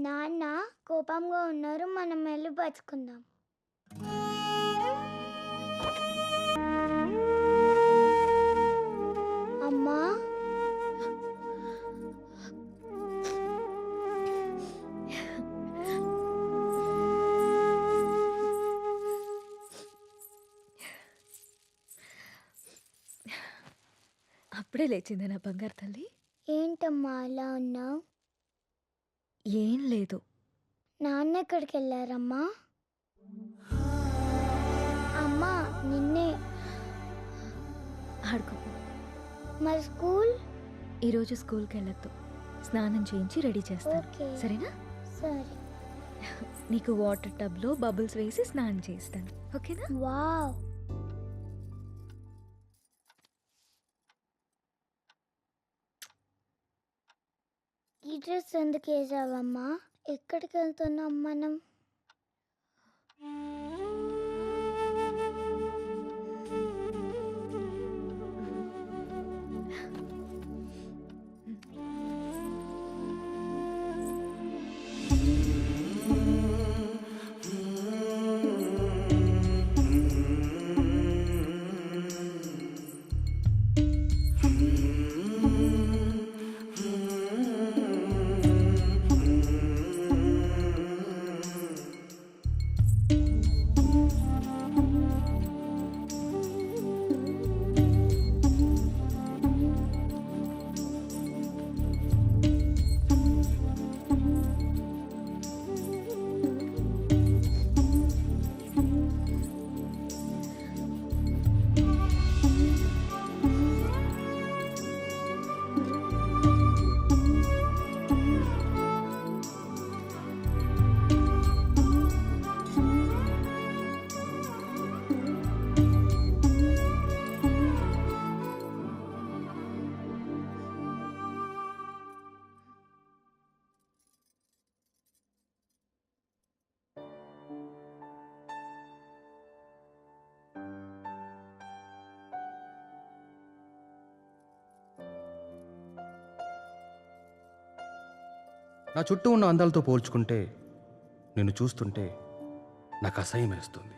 నాన్న కోపంగా ఉన్నారు, మనం వెళ్ళి పరుచుకుందాం. అమ్మా, అప్పుడే లేచిందా నా బంగారు తల్లి? ఏంటమ్మా అలా ఉన్నావు? ఏం లేదు. నాన్న ఎక్కడికి వెళ్ళారమ్మా? అమ్మా, నిన్నే. ఆడుకోపో. మరి స్కూల్? ఈరోజు స్కూల్కి వెళ్ళొద్దు. స్నానం చేయించి రెడీ చేస్తాను, ఓకే. సరేనా? సరే. నీకు వాటర్ టబ్లో బబుల్స్ వేసి స్నానం చేస్తాను, ఓకేనా? వావ్. ఈ డ్రెస్ ఎందుకు వేసావమ్మా? ఎక్కడికి వెళ్తున్నాం మనం? నా చుట్టూ ఉన్న అందాలతో పోల్చుకుంటే నిన్ను చూస్తుంటే నాకు అసహ్యం వేస్తుంది.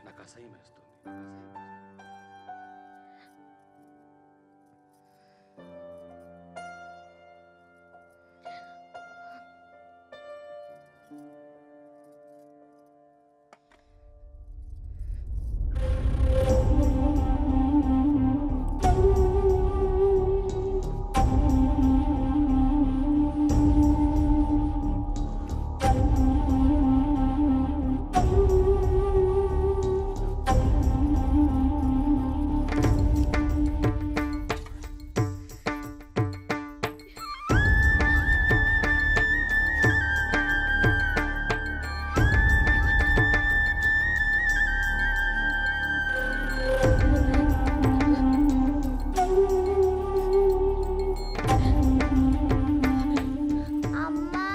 అమ్మా,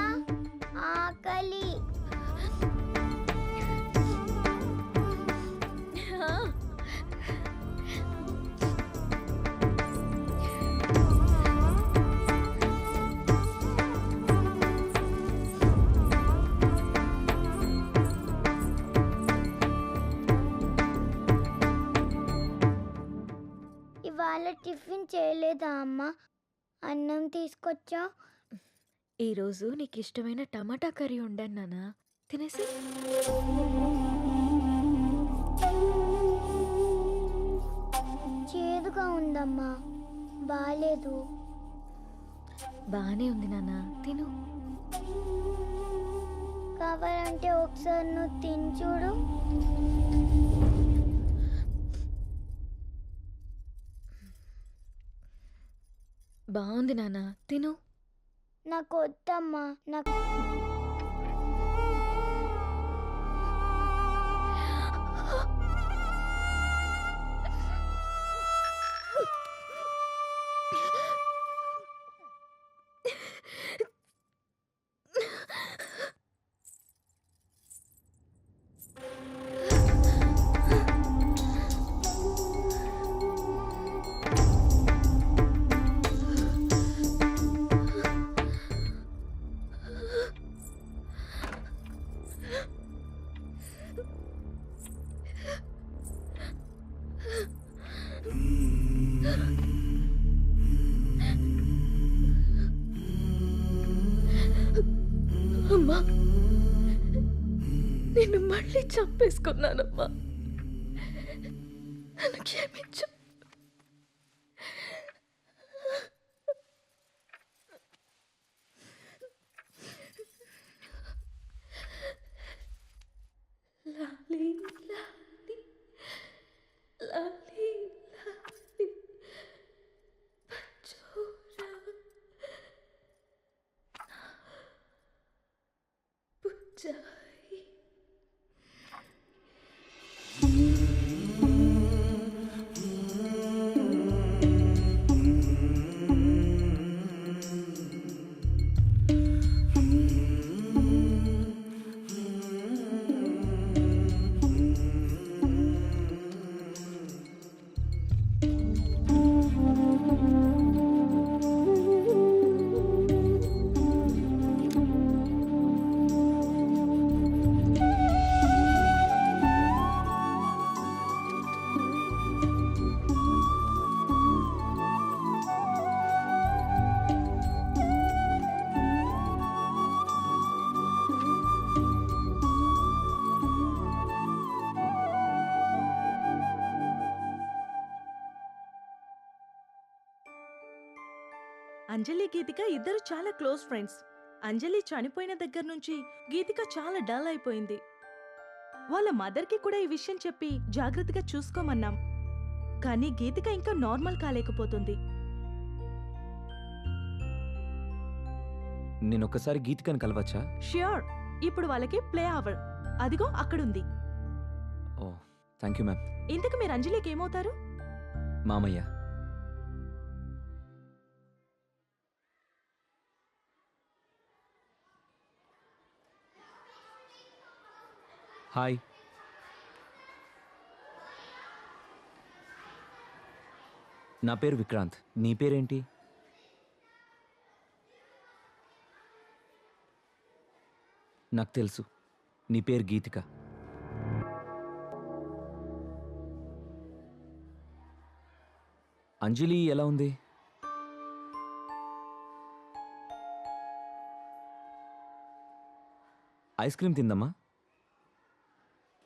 ఆకలి. ఇవాళ టిఫిన్ చేయలేదా అమ్మా? అన్నం తీసుకొచ్చా. ఈరోజు నీకు ఇష్టమైన టమాటా కర్రీ వండాను నాన్న, తినేసి. చేదుగా ఉందమ్మా, బాలేదు. బానే ఉంది నాన్న, తిను. కావాలంటే ఒకసారి నువ్వు తిని చూడు. బాగుంది నాన్న, తిను. నాకు వద్దమ్మా. నాకు అమ్మా, నిన్ను మళ్ళీ చంపేసుకున్నానమ్మా. నన్ను క్షమించు. లాలీ లాలీ లాలీ లాలీ పంచోరా పుచ్చాయి. అంజలి గీతిక ఇద్దరు చాలా క్లోజ్ ఫ్రెండ్స్. అంజలి చనిపోయిన దగ్గర నుంచి గీతిక చాలా డల్ అయిపోయింది. వాళ్ళ మదర్కి కూడా ఈ విషయం చెప్పి జాగ్రత్తగా చూసుకోమన్నాం. కానీ గీతిక ఇంకా నార్మల్ కాలేకపోతుంది. నేనొక్కసారి గీతికని కలవచ్చా? ష్యూర్. ఇప్పుడు వాళ్ళకి ప్లే అవర్. అదిగో అక్కడుంది. ఓ, థ్యాంక్ యూ మ్యామ్. ఇంతకు మీరు అంజలికి ఏమవుతారు? మామయ్య. హాయ్. నా పేరు విక్రాంత్. నీ పేరేంటి? నాకు తెలుసు, నీ పేరు గీతిక. అంజలి ఎలా ఉంది? ఐస్ క్రీమ్ తిందమ్మా.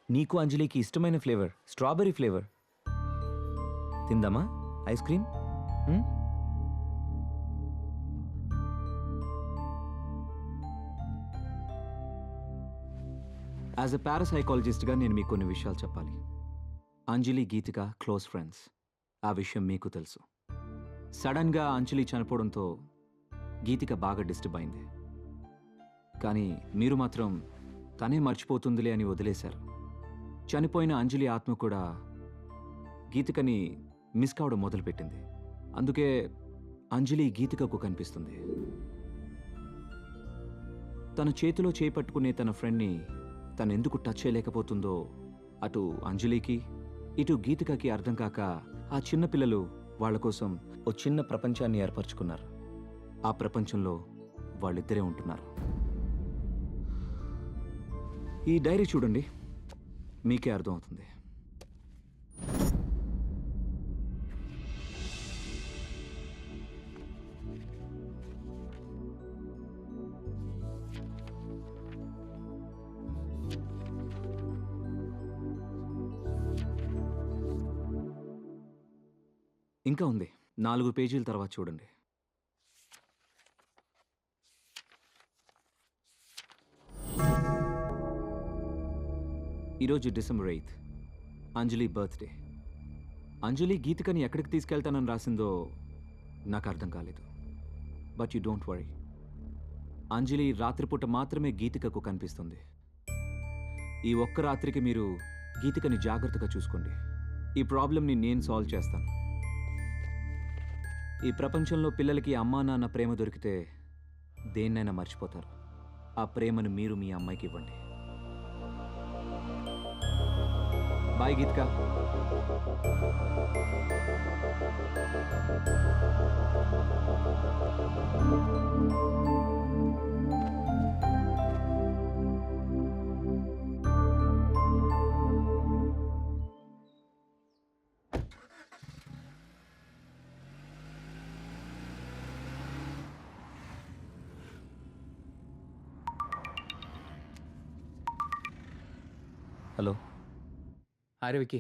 నీకు అంజలికి ఇష్టమైన ఫ్లేవర్ స్ట్రాబెర్రీ ఫ్లేవర్. తిందామా ఐస్ క్రీమ్? యాజ్ ఎ పారాసైకాలజిస్ట్గా నేను మీకు కొన్ని విషయాలు చెప్పాలి. Anjali Geethika close friends. ఆ విషయం మీకు తెలుసు. సడన్గా అంజలి చనిపోవడంతో గీతిక బాగా డిస్టర్బ్ అయింది. కానీ మీరు మాత్రం తనే మర్చిపోతుందిలే అని వదిలేశారు. చనిపోయిన అంజలి ఆత్మ కూడా గీతికని మిస్ కావడం మొదలుపెట్టింది. అందుకే అంజలి గీతికకు కనిపిస్తుంది. తన చేతిలో చేపట్టుకునే తన ఫ్రెండ్ని తను ఎందుకు టచ్ చేయలేకపోతుందో అటు అంజలికి ఇటు గీతికకి అర్థం కాక ఆ చిన్న పిల్లలు వాళ్ళ కోసం ఓ చిన్న ప్రపంచాన్ని ఏర్పరచుకున్నారు. ఆ ప్రపంచంలో వాళ్ళిద్దరే ఉంటున్నారు. ఈ డైరీ చూడండి, మీకే అర్థమవుతుంది. ఇంకా ఉంది, 4 పేజీల తర్వాత చూడండి. ఈరోజు డిసెంబర్ 8th, అంజలి బర్త్డే. అంజలి గీతికని ఎక్కడికి తీసుకెళ్తానని రాసిందో నాకు అర్థం కాలేదు. బట్ యు డోంట్ వరీ, అంజలి రాత్రిపూట మాత్రమే గీతికకు కనిపిస్తుంది. ఈ ఒక్క రాత్రికి మీరు గీతికని జాగ్రత్తగా చూసుకోండి. ఈ ప్రాబ్లంని నేను సాల్వ్ చేస్తాను. ఈ ప్రపంచంలో పిల్లలకి అమ్మా నాన్న ప్రేమ దొరికితే దేన్నైనా మర్చిపోతారు. ఆ ప్రేమను మీరు మీ అమ్మాయికి ఇవ్వండి. బాయ్ గీతిక. హలో. అరే విక్కీ,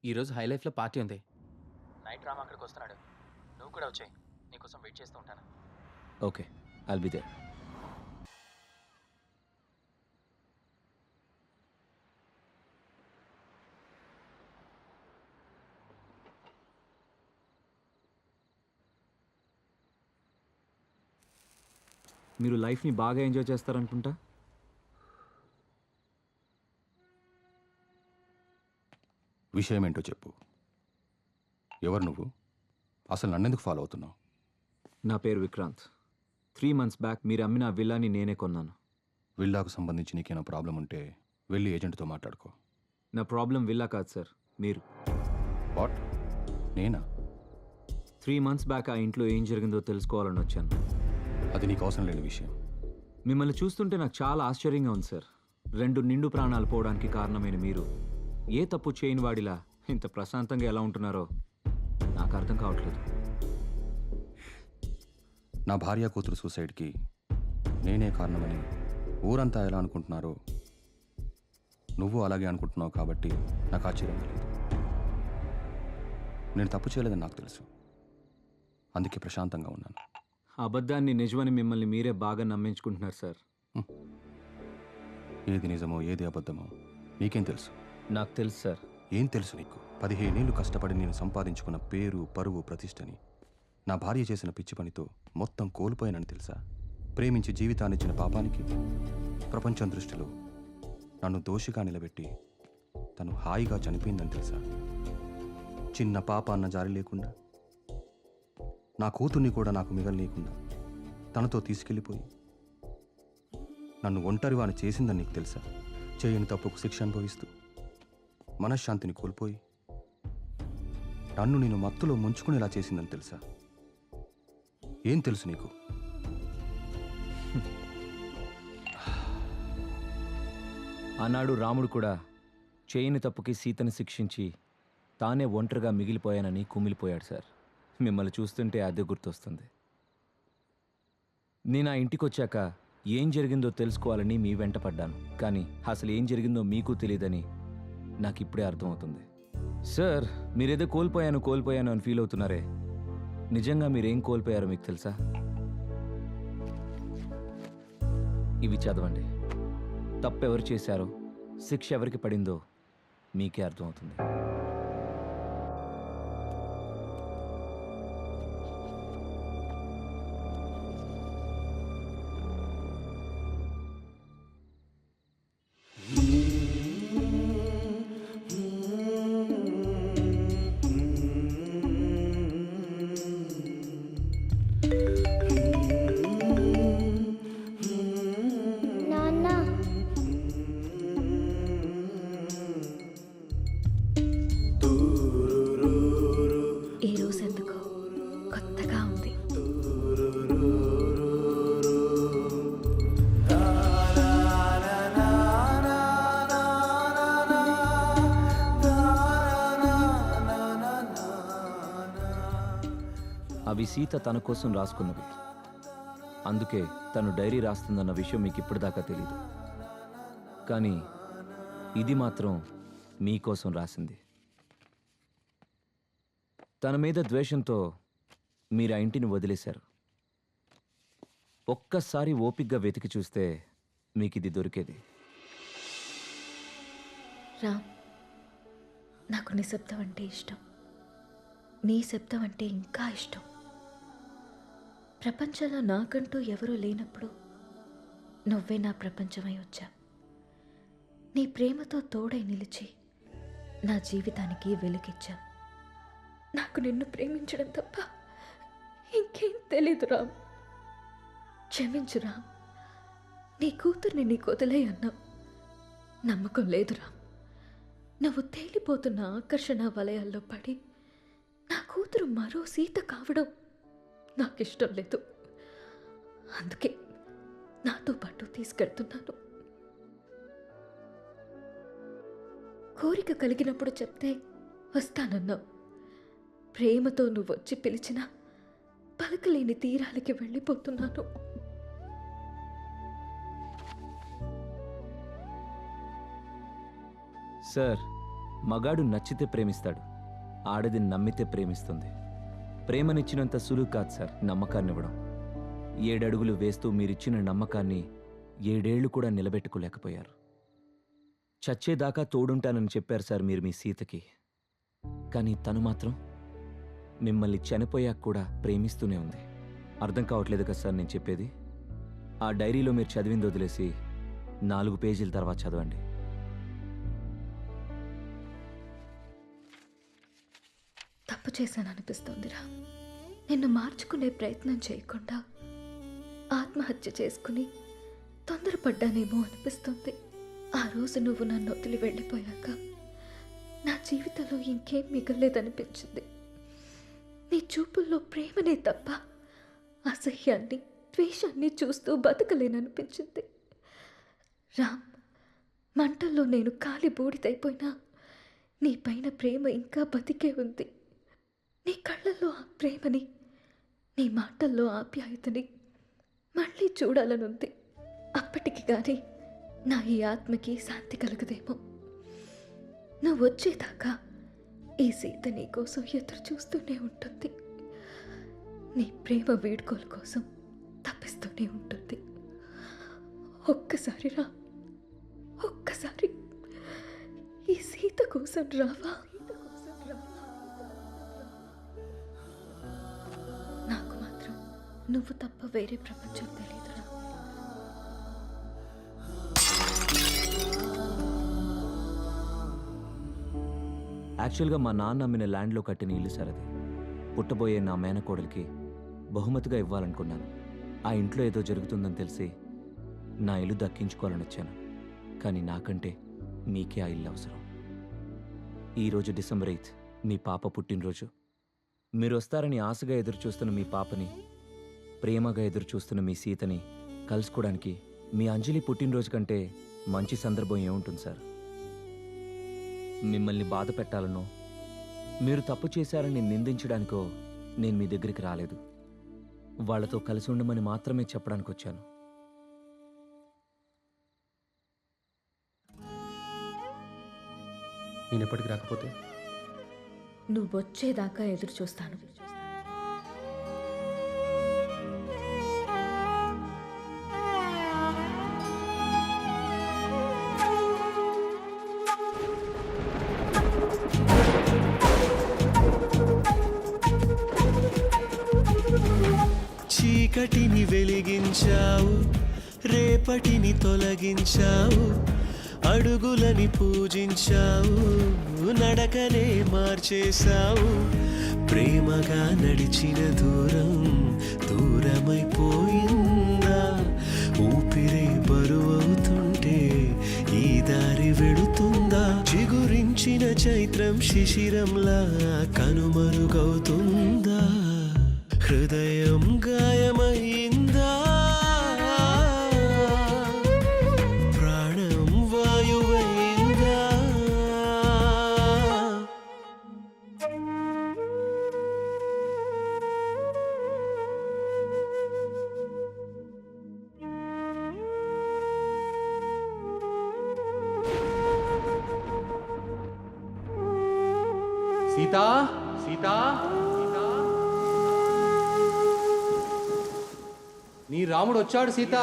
ఈరోజు హై లైఫ్లో పార్టీ ఉంది. నైట్ రామ్ అక్కడికి వస్తున్నాడు. నువ్వు కూడా వచ్చాయి. నీకోసం వెయిట్ చేస్తూ ఉంటాను. Okay, I'll be there. మీరు లైఫ్ని బాగా ఎంజాయ్ చేస్తారనుకుంటా. విషయం ఏంటో చెప్పు. ఎవరు నువ్వు? అసలు నన్నెందుకు ఫాలో అవుతున్నావు? నా పేరు విక్రాంత్. 3 months బ్యాక్ మీరు అమ్మిన ఆ విల్లాని నేనే కొన్నాను. విల్లాకు సంబంధించి నీకేమైనా ప్రాబ్లం ఉంటే వెళ్ళి ఏజెంట్తో మాట్లాడుకో. నా ప్రాబ్లం విల్లా కాదు సార్, మీరు. వాట్? నేనా? 3 months బ్యాక్ ఆ ఇంట్లో ఏం జరిగిందో తెలుసుకోవాలని వచ్చాను. అది నీకు అవసరం లేని విషయం. మిమ్మల్ని చూస్తుంటే నాకు చాలా ఆశ్చర్యంగా ఉంది సార్. 2 నిండు ప్రాణాలు పోవడానికి కారణమైన మీరు ఏ తప్పు చేయని వాడిలా ఇంత ప్రశాంతంగా ఎలా ఉంటున్నారో నాకు అర్థం కావట్లేదు. నా భార్య కూతురు సూసైడ్కి నేనే కారణమని ఊరంతా ఎలా అనుకుంటున్నారో నువ్వు అలాగే అనుకుంటున్నావు కాబట్టి నాకు ఆశ్చర్యంగా లేదు. నేను తప్పు చేయలేదని నాకు తెలుసు. అందుకే ప్రశాంతంగా ఉన్నాను. అబద్ధాన్ని నిజమని మిమ్మల్ని మీరే బాగా నమ్మించుకుంటున్నారు సార్. ఏది నిజమో ఏది అబద్ధమో నీకేం తెలుసు? నాకు తెలుసు సార్. ఏం తెలుసు నీకు? 15 ఏళ్ళు కష్టపడి నేను సంపాదించుకున్న పేరు, పరువు, ప్రతిష్టని నా భార్య చేసిన పిచ్చి పనితో మొత్తం కోల్పోయానని తెలుసా? ప్రేమించి జీవితాన్నిచ్చిన పాపానికి ప్రపంచం దృష్టిలో నన్ను దోషిగా నిలబెట్టి తను హాయిగా చనిపోయిందని తెలుసా? చిన్న పాప అన్న జారి లేకుండా, నా కూతుర్ని కూడా నాకు మిగలనీయకుండా తనతో తీసుకెళ్ళిపోయి నన్ను ఒంటరివాని చేసిందని నీకు తెలుసా? చేయని తప్పుకు శిక్ష అనుభవిస్తూ మనశ్శాంతిని కోల్పోయి నన్ను నేను మత్తులో ముంచుకునేలా చేసిందని తెలుసా? ఏం తెలుసు నీకు? ఆనాడు రాముడు కూడా చేయని తప్పుకి సీతని శిక్షించి తానే ఒంటరిగా మిగిలిపోయానని కుమిలిపోయాడు సార్. మిమ్మల్ని చూస్తుంటే అదే గుర్తొస్తుంది. నేను ఆ ఇంటికి వచ్చాక ఏం జరిగిందో తెలుసుకోవాలని మీ వెంట పడ్డాను. కానీ అసలు ఏం జరిగిందో మీకు తెలియదని నాకు ఇప్పుడే అర్థమవుతుంది. సార్, మీరేదో కోల్పోయాను అని ఫీల్ అవుతున్నారే, నిజంగా మీరేం కోల్పోయారో మీకు తెలుసా? ఇవి చదవండి. తప్పెవరు చేశారో, శిక్ష ఎవరికి పడిందో మీకే అర్థమవుతుంది. నాన్న, ఈ రోజు ఎందుకో కొత్తగా ఉంది. అవి సీత తన కోసం రాసుకున్నవి. అందుకే తను డైరీ రాస్తుందన్న విషయం మీకు ఇప్పటిదాకా తెలియదు. కానీ ఇది మాత్రం మీకోసం రాసింది. తన మీద ద్వేషంతో మీరు ఆ ఇంటిని వదిలేశారు. ఒక్కసారి ఓపిగ్గా వెతికి చూస్తే మీకు ఇది దొరికేది. రామ్, నాకు నిశ్శబ్దం అంటే ఇష్టం. నీ శబ్దం అంటే ఇంకా ఇష్టం. ప్రపంచంలో నాకంటూ ఎవరూ లేనప్పుడు నువ్వే నా ప్రపంచమై వచ్చా. నీ ప్రేమతో తోడై నిలిచి నా జీవితానికి వెలుగిచ్చా. నాకు నిన్ను ప్రేమించడం తప్ప ఇంకేం తెలీదు రామ్. క్షమించు రామ్. నీ కూతుర్ని నీకు వదిలే అన్నావు. నమ్మకం లేదు రామ్. నువ్వు తేలిపోతున్న ఆకర్షణ వలయాల్లో పడి నా కూతురు మరో సీత కావడం నాకు ఇష్టం లేదు. అందుకే నాతో పాటు తీసుకెళ్తున్నాను. కోరిక కలిగినప్పుడు చెప్తే వస్తానన్నావు. ప్రేమతో నువ్వు వచ్చి పిలిచినా పలకలేని తీరాలకి వెళ్ళిపోతున్నాను. సార్, మగాడు నచ్చితే ప్రేమిస్తాడు, ఆడది నమ్మితే ప్రేమిస్తుంది. ప్రేమనిచ్చినంత సులువు కాదు సార్ నమ్మకాన్ని ఇవ్వడం. 7 అడుగులు వేస్తూ మీరిచ్చిన నమ్మకాన్ని 7 ఏళ్లు కూడా నిలబెట్టుకోలేకపోయారు. చచ్చేదాకా తోడుంటానని చెప్పారు సార్ మీరు మీ సీతకి. కానీ తను మాత్రం మిమ్మల్ని చనిపోయాక కూడా ప్రేమిస్తూనే ఉంది. అర్థం కావట్లేదు కదా సార్ నేను చెప్పేది? ఆ డైరీలో మీరు చదివింది వదిలేసి 4 పేజీల తర్వాత చదవండి. తప్పు చేశాననిపిస్తోందిరా. నిన్ను మార్చుకునే ప్రయత్నం చేయకుండా ఆత్మహత్య చేసుకుని తొందరపడ్డానేమో అనిపిస్తుంది. ఆ రోజు నువ్వు నన్ను వదిలి వెళ్ళిపోయాక నా జీవితంలో ఇంకేం మిగలేదనిపించింది. నీ చూపుల్లో ప్రేమనే తప్ప అసహ్యాన్ని, ద్వేషాన్ని చూస్తూ బతకలేననిపించింది. రామ్, మంటల్లో నేను కాలి బూడిదైపోయినా నీ పైన ప్రేమ ఇంకా బతికే ఉంది. నీ కళ్ళల్లో ఆ ప్రేమని, నీ మాటల్లో ఆప్యాయతని మళ్ళీ చూడాలనుంది. అప్పటికి కానీ నా ఈ ఆత్మకి శాంతి కలగదేమో. నువ్వు వచ్చేదాకా ఈ సీత నీ కోసం ఎదురు చూస్తూనే ఉంటుంది. నీ ప్రేమ వీడ్కోలు కోసం తప్పిస్తూనే ఉంటుంది. ఒక్కసారి రా, ఒక్కసారి ఈ సీత కోసం రావా? నాకు మాత్రం నువ్వు తప్ప వేరే ప్రపంచం తెలియదురా. యాక్చువల్గా మా నాన్న అమ్మిన ల్యాండ్లో కట్టిన ఇల్లు సార్ అది. పుట్టబోయే నా మేనకోడలికి బహుమతిగా ఇవ్వాలనుకున్నాను. ఆ ఇంట్లో ఏదో జరుగుతుందని తెలిసి నా ఇల్లు దక్కించుకోవాలని వచ్చాను. కానీ నాకంటే మీకే ఆ ఇల్లు అవసరం. ఈరోజు డిసెంబర్ 8 మీ పాప పుట్టినరోజు. మీరు వస్తారని ఆశగా ఎదురు చూస్తున్న మీ పాపని, ప్రేమగా ఎదురు చూస్తున్న మీ సీతని కలుసుకోవడానికి మీ అంజలి పుట్టినరోజు కంటే మంచి సందర్భం ఏముంటుంది సార్? మిమ్మల్ని బాధ పెట్టాలనో, మీరు తప్పు చేశారని నిందించడానికో నేను మీ దగ్గరికి రాలేదు. వాళ్లతో కలిసి ఉండమని మాత్రమే చెప్పడానికి వచ్చాను. నేను ఎప్పటికి రాకపోతే నువ్వు వచ్చేదాకా ఎదురు చూస్తాను. చీకటిని వెలిగించావు, రేపటిని తొలగించావు, అడుగులని పూజించావు, నడకనే మార్చేశావు. ప్రేమగా నడిచిన దూరం దూరమైపోయిందా? ఊపిరే బరువవుతుంటే ఈ దారి వెళుతుందా? చిగురించిన చైత్రం శిశిరంలా కనుమరుగవుతుందా? హృదయం గాయమైందా? ప్రాణం వాయువైందా? సీతా, సీతా, నీ రాముడు వచ్చాడు సీత.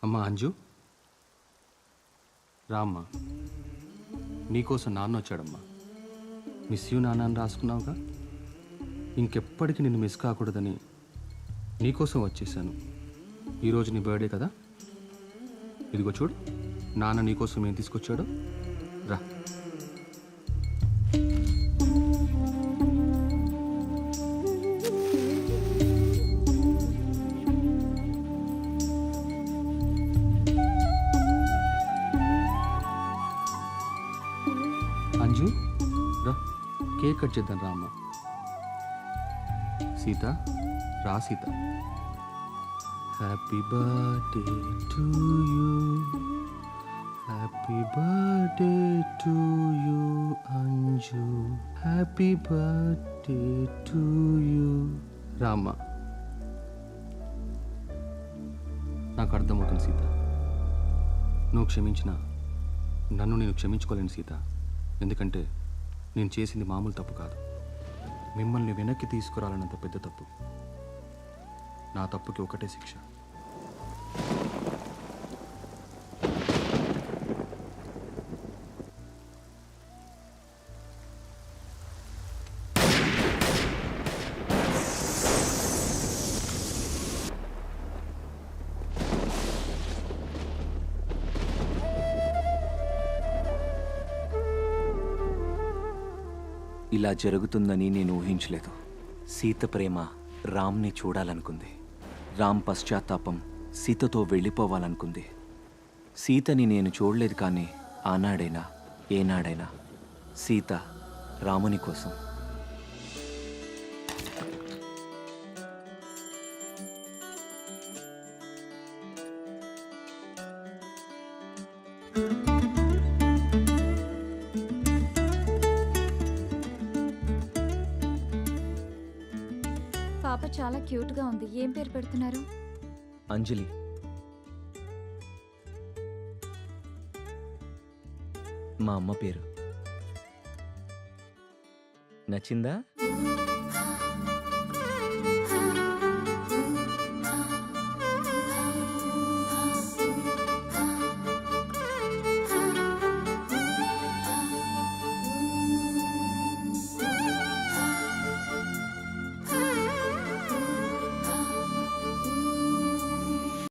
అమ్మా అంజు, రామ్మా. నీకోసం నాన్న వచ్చాడమ్మా. మిస్ యూ నాన్న అని రాసుకున్నావుగా. ఇంకెప్పటికీ నిన్ను మిస్ కాకూడదని నీకోసం వచ్చేసాను. ఈరోజు నీ బర్త్డే కదా, ఇదిగో చూడు నాన్న నీకోసం ఏం తీసుకొచ్చాడో. రా. కేక్ కట్ చేద్దాం రా అమ్మ. సీత, రా Sita. Happy birthday to you, happy birthday to you Anju, happy birthday to you. రామ్మ, నాకు అర్థమవుతుంది సీత. నువ్వు క్షమించినా నన్ను నేను క్షమించుకోలేను సీత. ఎందుకంటే నేను చేసింది మామూలు తప్పు కాదు, మిమ్మల్ని వెనక్కి తీసుకురాలన్నంత పెద్ద తప్పు. నా తప్పుకి ఒకటే శిక్ష. ఇలా జరుగుతుందని నేను ఊహించలేదు. సీత ప్రేమ రామ్ని చూడాలనుకుంది. రామ్ పశ్చాత్తాపం సీతతో వెళ్ళిపోవాలనుకుంది. సీతని నేను చూడలేదు, కానీ ఆనాడైనా ఏనాడైనా సీత రాముని కోసం. పాప చాలా క్యూట్గా ఉంది. ఏం పేరు పెడుతున్నారు? అంజలి. మా అమ్మ పేరు. నచ్చిందా?